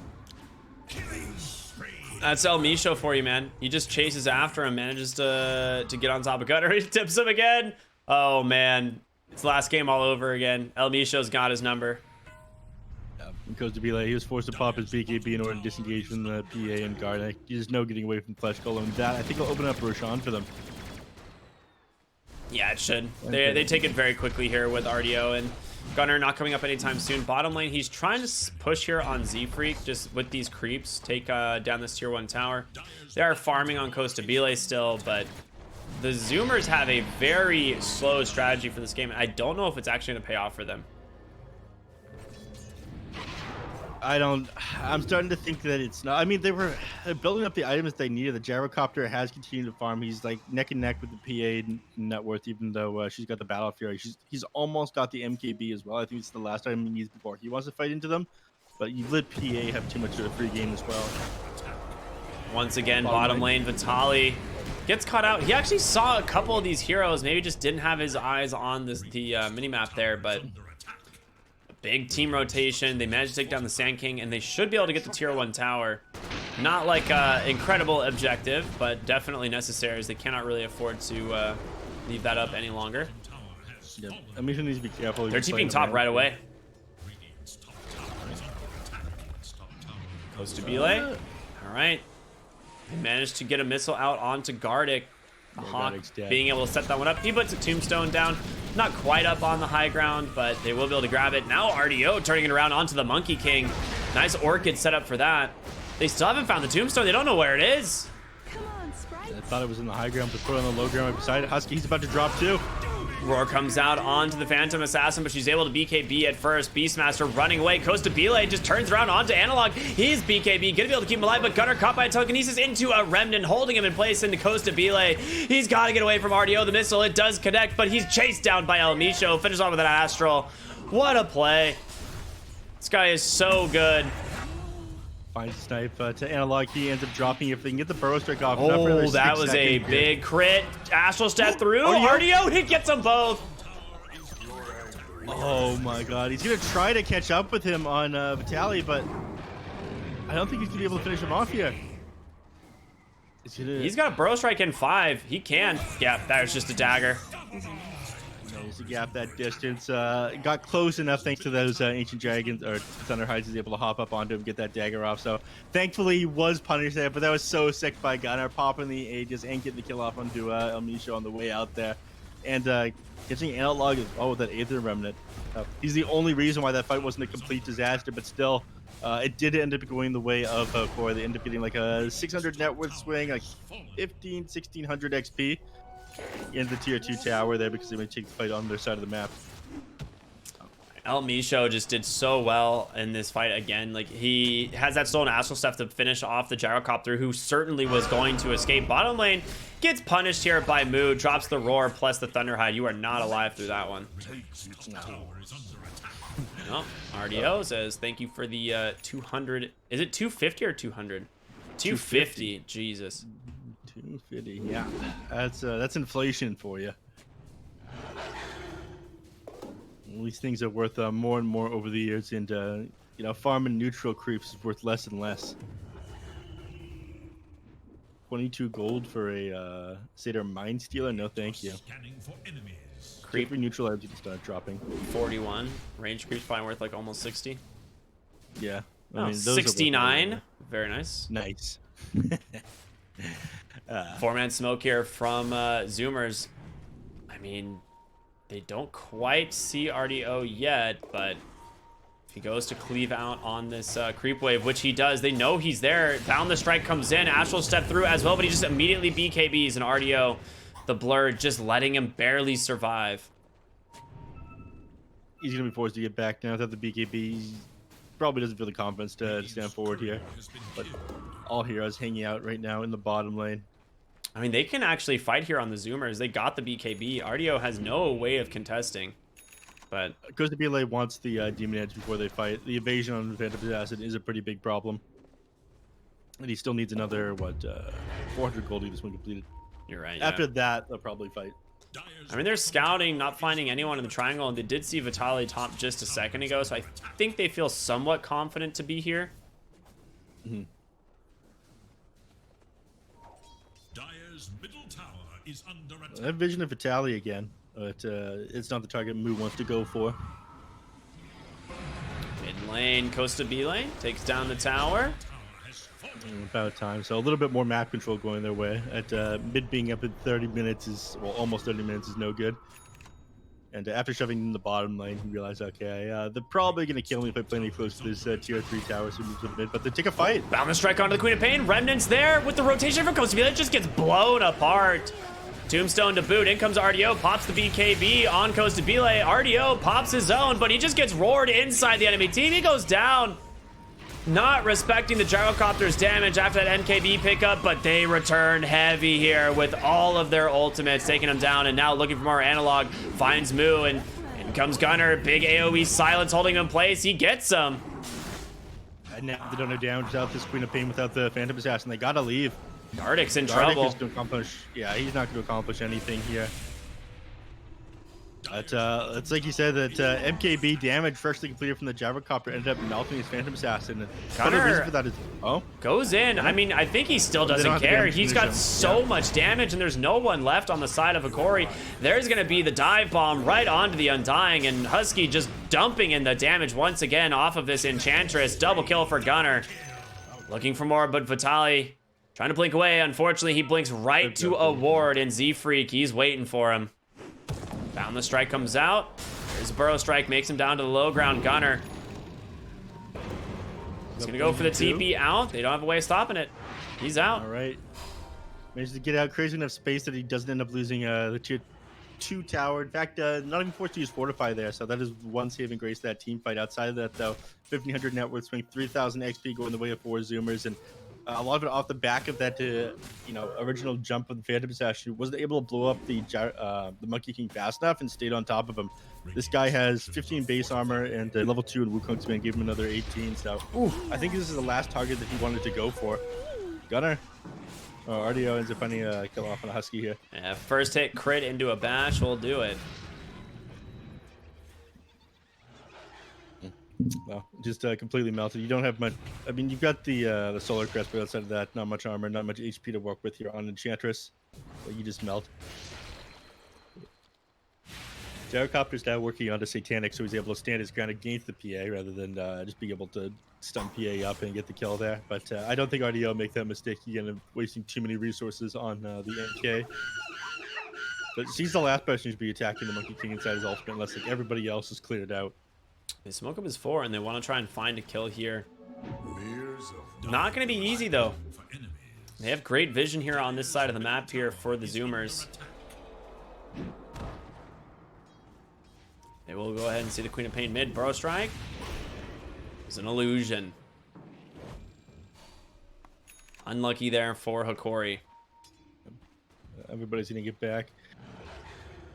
That's El Misho for you, man. He just chases after him, manages to get on top of Gunner. He tips him again. Oh, man. It's last game all over again. El Misho's got his number. Yeah, he goes to be late. He was forced to pop his BKB in order to disengage from the PA and guard. There's no getting away from Flesh Golem. That, I think, will open up Roshan for them. Yeah, it should. They take it very quickly here with RDO and Gunner not coming up anytime soon. Bottom lane, he's trying to push here on Z-Freak just with these creeps. Take down this tier 1 tower. They are farming on Costa Bile still, but the Zoomers have a very slow strategy for this game. I don't know if it's actually going to pay off for them. I'm starting to think that it's not. I mean, they were building up the items they needed. The Gyrocopter has continued to farm. He's like neck and neck with the PA net worth, even though she's got the Battle Fury. He's almost got the MKB as well. I think it's the last item he needs before he wants to fight into them. But you let PA have too much of a free game as well. Once again, bottom lane, Vitaly gets caught out. He actually saw a couple of these heroes, maybe just didn't have his eyes on the minimap there, but big team rotation. They managed to take down the Sand King, and they should be able to get the tier 1 tower. Not like an incredible objective, but definitely necessary, as they cannot really afford to leave that up any longer. Yep. I mean, he needs to be careful. They're TPing top right away. Goes to Bile. All right. He managed to get a missile out onto Gardic. The Hawk being able to set that one up. He puts a tombstone down. Not quite up on the high ground, but they will be able to grab it. Now RDO turning it around onto the Monkey King. Nice Orchid set up for that. They still haven't found the tombstone. They don't know where it is. Come on, Sprite. I thought it was in the high ground, but put it on the low ground right beside it. Husky, he's about to drop too. Roar comes out onto the Phantom Assassin, but she's able to BKB at first. Beastmaster running away. Costa Bile just turns around onto Analog. He's BKB, gonna be able to keep him alive, but Gunner caught by a telekinesis into a Remnant, holding him in place into Costa Bile. He's got to get away from RDO. The missile, it does connect, but he's chased down by El Micho. Finishes off with an Astral. What a play. This guy is so good. Finds a snipe to Analog. He ends up dropping if they can get the burrow strike off. Oh, that was a big crit. Astral step through. RDO, he gets them both. Oh my god. He's going to try to catch up with him on Vitaly, but I don't think he's going to be able to finish him off here. He's got a burrow strike in 5. He can. Yeah, that was just a dagger. Managed to gap that distance. Got close enough thanks to those ancient dragons or Thunderhides. He's able to hop up onto him, get that dagger off. So thankfully he was punished there, but that was so sick by Gunnar, popping the Aegis and getting the kill off onto El Micho on the way out there. And catching Analog as well with that Aether Remnant. He's the only reason why that fight wasn't a complete disaster, but still, it did end up going the way of Hokori. They ended up getting like a 600 net worth swing, like 1600 XP. In the tier 2 tower there because they may take the fight on their side of the map. El Micho just did so well in this fight again. Like, he has that stolen astral stuff to finish off the gyrocopter, who certainly was going to escape. Bottom lane gets punished here by Moo, drops the roar plus the Thunderhide. You are not alive through that one. No. RDO says thank you for the 200. Is it 250 or 200? 250. Jesus. 250. Yeah, that's inflation for you. Well, these things are worth more and more over the years, and you know, farming neutral creeps is worth less and less. 22 gold for a Satyr Mind Stealer? No, thank you. Creep neutralize, you can start dropping. 41. Range creep's probably worth like almost 60. Yeah. I mean, those 69. Very nice. Nice. 4-man smoke here from Zoomers. I mean, they don't quite see RDO yet, but if he goes to cleave out on this creep wave, which he does, they know he's there. Down the strike comes in. Astral step through as well, but he just immediately BKBs, and RDO, the blur, just letting him barely survive. He's going to be forced to get back now without the BKB. He probably doesn't feel the confidence to stand forward here. But all heroes hanging out right now in the bottom lane. I mean, they can actually fight here on the Zoomers. They got the BKB. RDO has no way of contesting. But Costa Bile wants the Demon Edge before they fight. The evasion on Phantom Assassin is a pretty big problem. And he still needs another, what, 400 gold to get this one completed. You're right. After that, they'll probably fight. I mean, they're scouting, not finding anyone in the triangle, and they did see Vitaly top just a second ago, so I think they feel somewhat confident to be here. Mm-hmm. Middle tower is under attack. I have vision of Vitaly again, but it's not the target Moo wants to go for. Mid lane, Costa Bile takes down the tower. About time, so a little bit more map control going their way. At mid being up at 30 minutes is, well, almost 30 minutes is no good. And after shoving in the bottom lane, he realized, okay, they're probably going to kill me if I play any close to this tier 3 tower, so we move to the mid, but they take a fight. Bound strike onto the Queen of Pain. Remnants there with the rotation from Costa Bile. It just gets blown apart. Tombstone to boot. In comes RDO. Pops the BKB on Costa Bile. RDO pops his own, but he just gets roared inside the enemy team. He goes down. Not respecting the gyrocopter's damage after that NKB pickup, but they return heavy here with all of their ultimates, taking him down, and now looking for more Analog. Finds Moo, and in comes Gunner. Big AoE silence holding him in place. He gets him. And now they don't have damage without this Queen of Pain, without the Phantom Assassin. They gotta leave. Gardic's in Gardic trouble. is to accomplish, yeah, he's not going to accomplish anything here. But it's like you said that MKB damage freshly completed from the gyrocopter ended up melting his Phantom Assassin. And part of the reason for that is goes in. I mean, I think he still doesn't care. He's got so much damage, and there's no one left on the side of Hokori. There's going to be the dive bomb right onto the Undying, and Husky just dumping in the damage once again off of this Enchantress. Double kill for Gunner. Looking for more, but Vitaly Trying to blink away. Unfortunately, he blinks right to a ward, and Z-Freak, he's waiting for him. Boundless Strike comes out. There's a Burrow Strike, makes him down to the low ground. Gunner. He's going to go for the TP out. They don't have a way of stopping it. He's out. All right. Managed to get out. Crazy enough space that he doesn't end up losing the tier 2 tower. In fact, not even forced to use Fortify there, so that is one saving grace to that team fight. Outside of that, though, 1,500 net worth swing, 3,000 XP going the way of 4 Zoomers, and a lot of it off the back of that, original jump of the Phantom Assassin. Wasn't able to blow up the Monkey King fast enough and stayed on top of him. This guy has 15 base armor and level 2 in Wukong's Man gave him another 18. So I think this is the last target that he wanted to go for. Gunner. Oh, RDO ends up finding a kill off on a Husky here. Yeah, first hit crit into a bash will do it. Well, just completely melted. You don't have much. I mean, you've got the Solar Crest, but outside of that, not much armor, not much HP to work with here on Enchantress. So you just melt. Gyrocopter's now working onto Satanic, so he's able to stand his ground against the PA rather than just being able to stun PA up and get the kill there. But I don't think RDO make that mistake again of wasting too many resources on the NK. But he's the last person who's be attacking the Monkey King inside his ultimate unless like everybody else is cleared out. They smoke up his 4 and they want to try and find a kill here. Not going to be easy though. They have great vision here on this side of the map here for the Zoomers. They will go ahead and see the Queen of Pain mid. Burrow Strike is an illusion. Unlucky there for Hokori. Everybody's going to get back.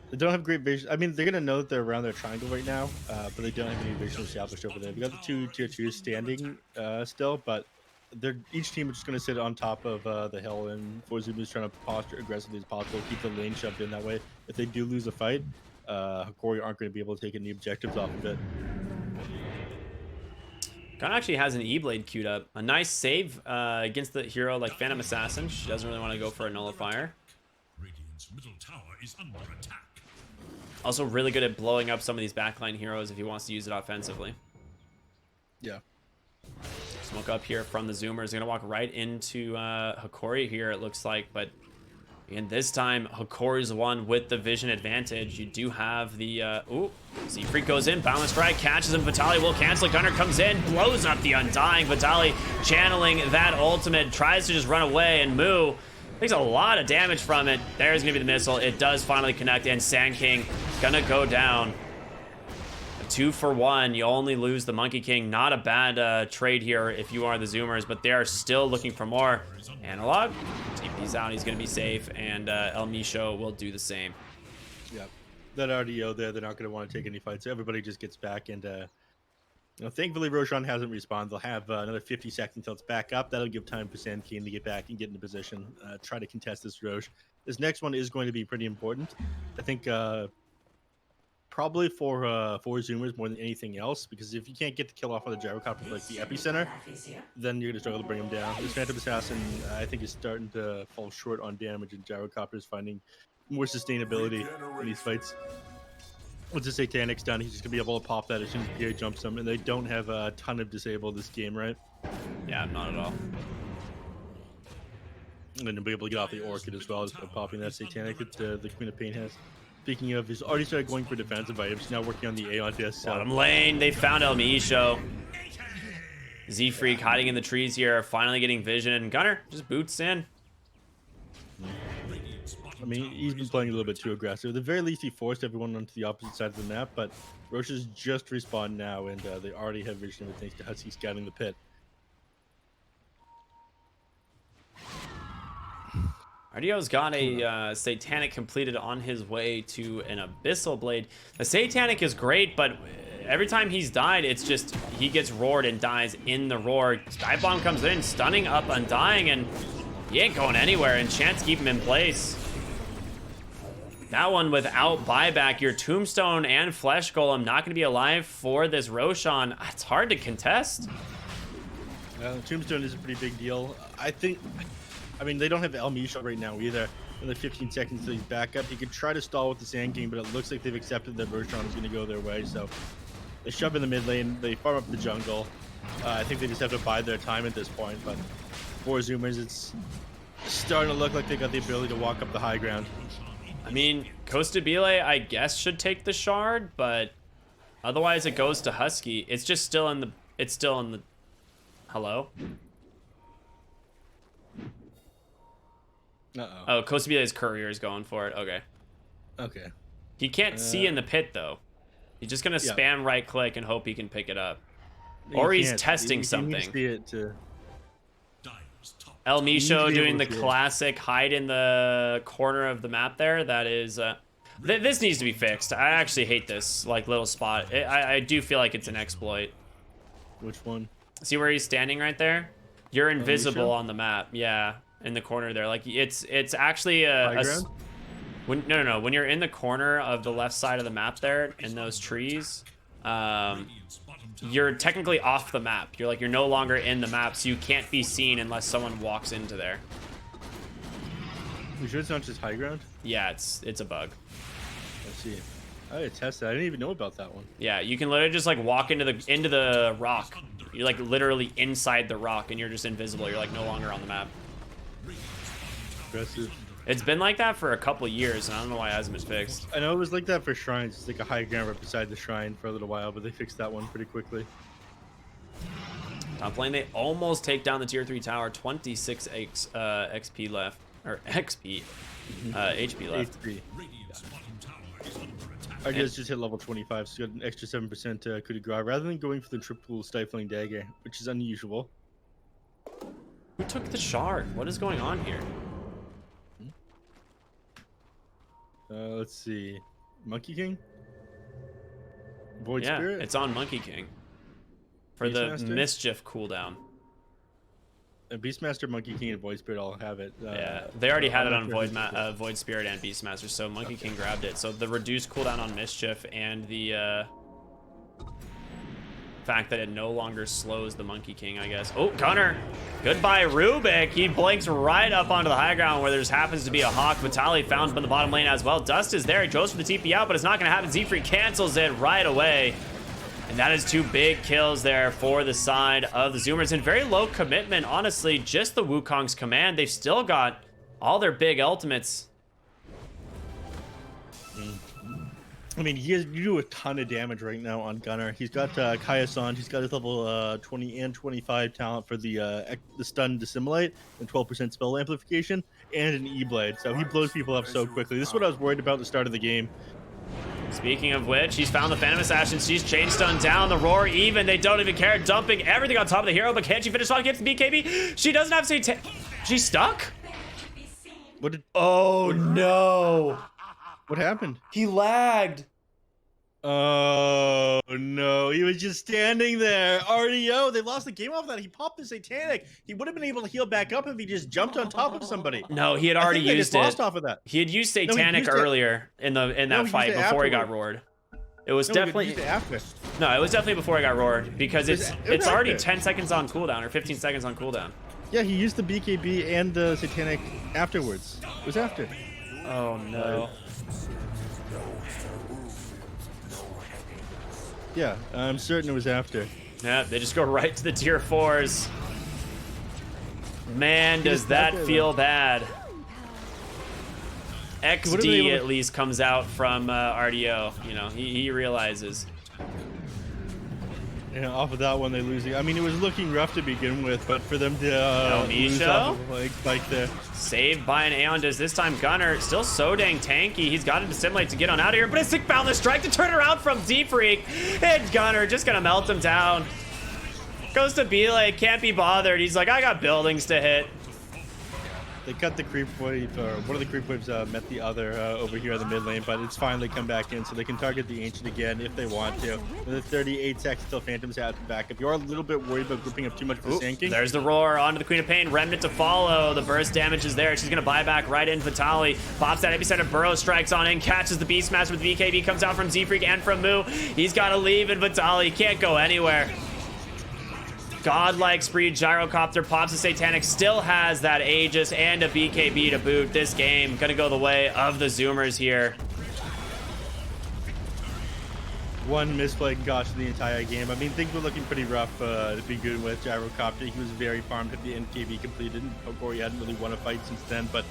They don't have great vision. I mean, they're going to know that they're around their triangle right now, but they don't have any vision established over there. We got the 2 tier 2s standing still, but each team is just going to sit on top of the hill, and 4 Zoom is trying to posture aggressively as possible, keep the lane shoved in that way. If they do lose a fight, Hokori aren't going to be able to take any objectives off of it. Gunn actually has an E-Blade queued up. A nice save against the hero like Phantom Assassin. She doesn't really want to go for a nullifier. Radiant's middle tower is under attack. Also really good at blowing up some of these backline heroes if he wants to use it offensively. Yeah. Smoke up here from the Zoomers. Gonna walk right into Hokori here, it looks like, but and this time Hokori's the one with the vision advantage. You do have the ooh, Z-Freak goes in, Boundless Strike catches him, Vitali will cancel, Gunner comes in, blows up the Undying. Vitali channeling that ultimate, tries to just run away, and Moo takes a lot of damage from it. There's gonna be the missile. It does finally connect, and Sand King gonna go down. A 2-for-1. You only lose the Monkey King. Not a bad trade here if you are the Zoomers, but they are still looking for more. Analog, TP's out. He's gonna be safe, and El Misho will do the same. Yeah, that RDO there, they're not going to want to take any fights. So everybody just gets back, and thankfully Roshan hasn't respawned. They'll have another 50 seconds until it's back up. That'll give time for Sand King to get back and get into position, try to contest this Roche. This next one is going to be pretty important. I think probably for Zoomers more than anything else, because if you can't get the kill off on the Gyrocopter, like the epicenter, then you're going to struggle to bring him down. This Phantom Assassin, I think, is starting to fall short on damage, and Gyrocopter is finding more sustainability in these fights. Once the Satanic's done, he's just going to be able to pop that as soon as PA jumps him, and they don't have a ton of disable this game, right? Yeah, not at all. And then to be able to get off the Orchid as well as popping that Satanic that the Queen of Pain has. Speaking of, he's already started going for defensive items. Now working on the Aeon disc. Bottom lane, they found El Misho. Z-Freak hiding in the trees here, finally getting vision, and Gunner just boots in. I mean, he's been playing a little bit too aggressive. At the very least, he forced everyone onto the opposite side of the map, but Roche has just respawned now, and they already have vision of it thanks to Husky scouting the pit. RDO's got a Satanic completed on his way to an Abyssal Blade. The Satanic is great, but every time he's died, it's just he gets roared and dies in the roar. Dive Bomb comes in, stunning up Undying, and he ain't going anywhere, and Chance keep him in place. That one without buyback, your Tombstone and Flesh Golem not going to be alive for this Roshan. It's hard to contest. Tombstone is a pretty big deal. I mean, they don't have El Misho right now either. Another 15 seconds until he's back up. He could try to stall with the Sand King, but it looks like they've accepted that Roshan is going to go their way. So they shove in the mid lane. They farm up the jungle. I think they just have to bide their time at this point. But for Zoomers, it's starting to look like they got the ability to walk up the high ground. I mean, Costabile, I guess, should take the shard, but otherwise it goes to Husky. It's just still in the... It's still in the... Hello? Uh-oh. Oh, Costabile's courier is going for it. Okay. Okay. He can't see in the pit, though. He's just going to Yeah. spam right-click and hope he can pick it up. You Or he's can't. testing You something. need to see it to... Dire's top El need to Micho be doing able the to see it. classic hide in the corner of the map there. That is... this needs to be fixed. I actually hate this, like, little spot. I do feel like it's an exploit. Which one? See where he's standing right there? You're invisible Micho? on the map. Yeah, in the corner there. Like, it's actually High ground? no. When you're in the corner of the left side of the map there, in those trees, Radiant's bottom tower you're technically off the map. You're no longer in the map, so you can't be seen unless someone walks into there. You sure it's not just high ground? Yeah, it's a bug. Let's see. I gotta test that. I didn't even know about that one. Yeah, you can literally just like walk into the rock. You're like literally inside the rock, and you're just invisible. You're like no longer on the map. Aggressive. It's been like that for a couple years, and I don't know why it hasn't been fixed. I know it was like that for shrines. It's like a high ground right beside the shrine for a little while, but they fixed that one pretty quickly. Top lane, they almost take down the tier 3 tower. 26 XP left, or XP, HP left. H3. Radiant's bottom tower is under attack. I guess just hit level 25, so you got an extra 7% coup de grace rather than going for the triple stifling dagger, which is unusual. Who took the shard? What is going on here? Let's see. Monkey King? Void Yeah, Spirit? it's on Monkey King for the Beastmaster? mischief cooldown. Beastmaster, Monkey King, and Void Spirit all have it. Yeah, they already had it I'm on not sure Void Spirit and Beastmaster, so Monkey King grabbed it. So the reduced cooldown on mischief and the fact that it no longer slows the Monkey King, I guess. Oh, Gunner. Goodbye, Rubik. He blinks right up onto the high ground where there happens to be a Hawk. Vitali found him in the bottom lane as well. Dust is there. He goes for the TP out, but it's not going to happen. Z-Free cancels it right away. And that is 2 big kills there for the side of the Zoomers. And very low commitment, honestly. Just the Wukong's command. They've still got all their big ultimates. I mean, you do a ton of damage right now on Gunner. He's got Kaya-san. He's got his level 20 and 25 talent for the stun dissimulate and 12% spell amplification and an E-blade. So he blows people up so quickly. This is what I was worried about at the start of the game. Speaking of which, he's found the Phantom Assassin. She's chain stun down. The Roar even. They don't even care. Dumping everything on top of the hero, but can she finish off against the BKB? She doesn't have Satan. She's stuck? What did? Oh, no. What happened? He lagged. Oh no, he was just standing there. RDO, they lost the game off that. He popped the Satanic. He would have been able to heal back up if he just jumped on top of somebody. No, he had I already think they used just lost it. off of that. He had used he Satanic used it- earlier in that he fight used it before he got afterward. roared. It was No, definitely he used it after. no, it was definitely before he got roared because It was it's already after. 10 seconds on cooldown or 15 seconds on cooldown. Yeah, he used the BKB and the Satanic afterwards. It was after. Oh no. Yeah, I'm certain it was after. Yeah, they just go right to the tier 4s. Man, does just got that there, feel bad. would've been XD able to- at least comes out from RDO. You know, he realizes. Yeah, off of that one, they lose. I mean, it was looking rough to begin with, but for them to lose Misho? off of, like spike there. Saved by an Aeon. Does this time Gunner still so dang tanky. He's got to dissimulate to get on out of here, but a sick boundless strike to turn around from D-Freak. And Gunner just gonna melt him down. Goes to Bele, can't be bothered. He's like, I got buildings to hit. They cut the creep wave, or one of the creep waves met the other over here in the mid lane, but it's finally come back in, so they can target the Ancient again if they want to. With the 38 seconds till Phantoms have to back up. You are a little bit worried about grouping up too much for Ooh, Sand King. there's the Roar onto the Queen of Pain. Remnant to follow. The burst damage is there. She's going to buy back right in. Vitali pops that epicenter. Burrow strikes on in. Catches the Beastmaster with VKB. Comes out from Z-Freak and from Moo. He's got to leave, and Vitali can't go anywhere. Godlike Spree Gyrocopter pops the Satanic. Still has that Aegis and a BKB to boot. This game going to go the way of the Zoomers here. One misplay can cost you the entire game. I mean, things were looking pretty rough to begin with. Gyrocopter, he was very farmed at the NKB completed. Hokori hadn't really won a fight since then, but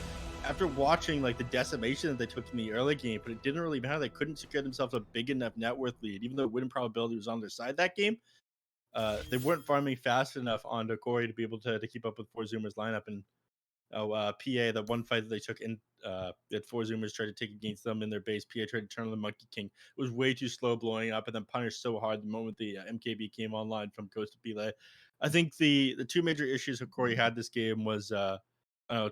after watching like the decimation that they took in the early game, but it didn't really matter. They couldn't secure themselves a big enough net worth lead, even though winning probability was on their side that game. They weren't farming fast enough on Hokori to be able to keep up with Four Zoomers lineup. And PA, the one fight that they took in, that Four Zoomers tried to take against them in their base. PA tried to turn on the Monkey King. It was way too slow blowing up, and then punished so hard the moment the MKB came online from Coast to Belay. I think the two major issues Hokori had this game was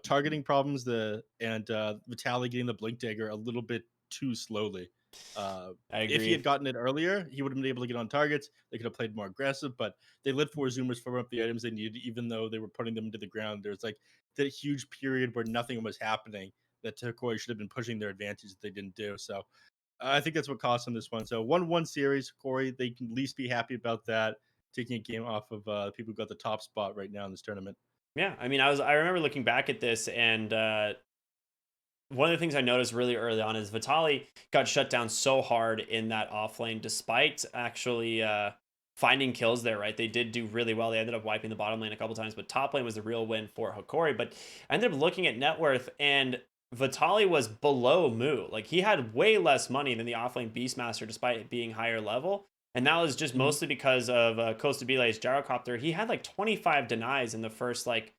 targeting problems, and Vitaly getting the Blink Dagger a little bit too slowly. I agree. If he had gotten it earlier, he would have been able to get on targets. They could have played more aggressive, but they let Four Zoomers farm up the items they needed, even though they were putting them into the ground. There's like that huge period where nothing was happening that Hokori should have been pushing their advantage that they didn't do. So I think that's what cost them this one. So 1-1 series, Hokori, they can at least be happy about that, taking a game off of people who got the top spot right now in this tournament. Yeah, I mean, I remember looking back at this, and one of the things I noticed really early on is Vitaly got shut down so hard in that off lane, despite actually finding kills there, right? They did do really well. They ended up wiping the bottom lane a couple times, but top lane was the real win for Hokori. But I ended up looking at net worth, and Vitaly was below Mu. Like, he had way less money than the offlane Beastmaster, despite it being higher level. And that was just mostly because of Costa Belay's Gyrocopter. He had like 25 denies in the first like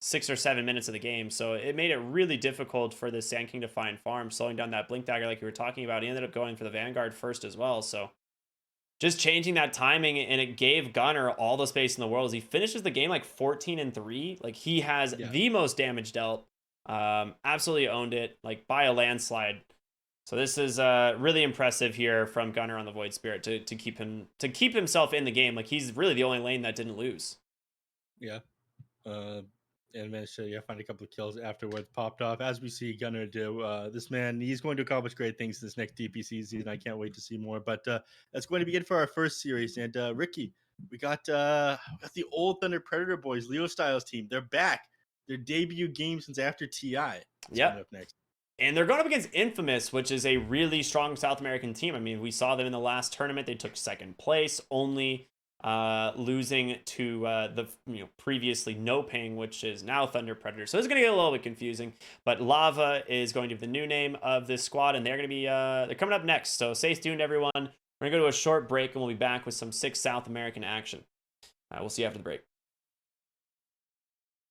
6 or 7 minutes of the game. So it made it really difficult for the Sand King to find farm, slowing down that Blink Dagger like you were talking about. He ended up going for the Vanguard first as well. So just changing that timing, and it gave Gunnar all the space in the world. As he finishes the game like 14-3. Like, he has the most damage dealt. Absolutely owned it, like by a landslide. So this is really impressive here from Gunnar on the Void Spirit to keep himself in the game. Like, he's really the only lane that didn't lose. Yeah. And managed to find a couple of kills afterwards, popped off, as we see Gunnar do. This man, he's going to accomplish great things this next DPC season. I can't wait to see more. But that's going to be it for our first series. And Ricky, we got the old Thunder Predator boys, Leo Styles team. They're back. Their debut game since after TI. Yeah. Up next. And they're going up against Infamous, which is a really strong South American team. I mean, we saw them in the last tournament. They took second place, only losing to the previously No Ping, which is now Thunder Predator. So it's going to get a little bit confusing. But Lava is going to be the new name of this squad, and they're going to be they're coming up next. So stay tuned, everyone. We're going to go to a short break, and we'll be back with some 6 South American action. We'll see you after the break.